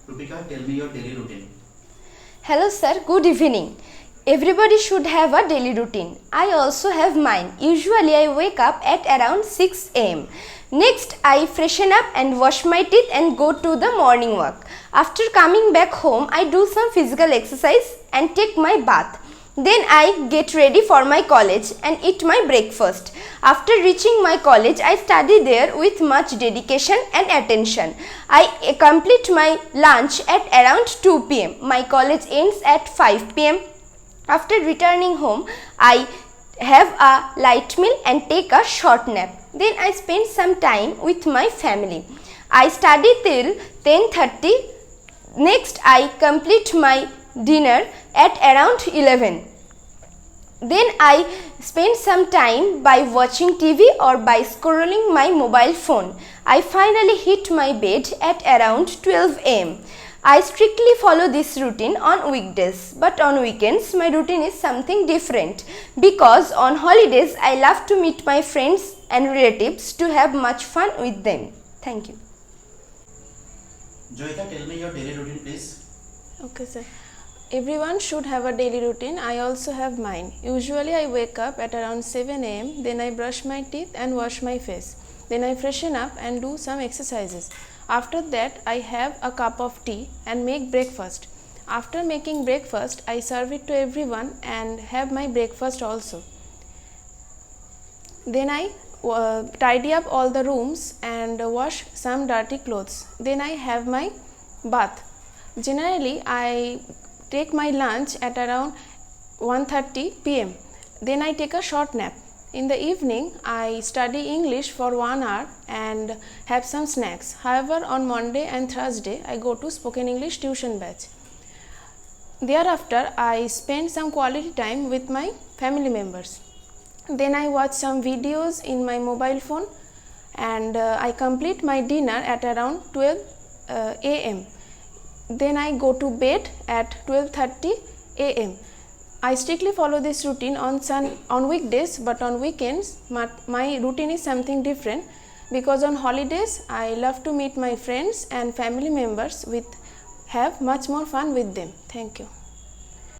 Rupika, tell me your daily routine. Hello sir, good evening. Everybody should have a daily routine. I also have mine. Usually I wake up at around 6 am. Next I freshen up and wash my teeth and go to the morning walk. After coming back home I do some physical exercise and take my bath. Then I get ready for my college and eat my breakfast. After reaching my college, I study there with much dedication and attention. I complete my lunch at around 2 pm. My college ends at 5 pm. After returning home, I have a light meal and take a short nap. Then I spend some time with my family. I study till 10:30. Next, I complete my dinner at around 11. Then I spend some time by watching TV or by scrolling my mobile phone. I finally hit my bed at around 12 am. I strictly follow this routine on weekdays, but on weekends my routine is something different because on holidays I love to meet my friends and relatives to have much fun with them. Thank you. Joyita, tell me your daily routine, please. Okay, sir. Everyone should have a daily routine. I also have mine. Usually I wake up at around 7 am. Then I brush my teeth and wash my face. Then I freshen up and do some exercises. After that I have a cup of tea and make breakfast. After making breakfast I serve it to everyone and have my breakfast also. Then I tidy up all the rooms and wash some dirty clothes. Then I have my bath. Generally I take my lunch at around 1:30 pm. Then I take a short nap. In the evening I study English for 1 hour and have some snacks. However, on Monday and Thursday I go to spoken English tuition batch. Thereafter I spend some quality time with my family members. Then I watch some videos in my mobile phone and I complete my dinner at around 12 am. Then I go to bed at 12:30 am. I strictly follow this routine on weekdays, but on weekends my routine is something different because on holidays I love to meet my friends and family members have much more fun with them. Thank you.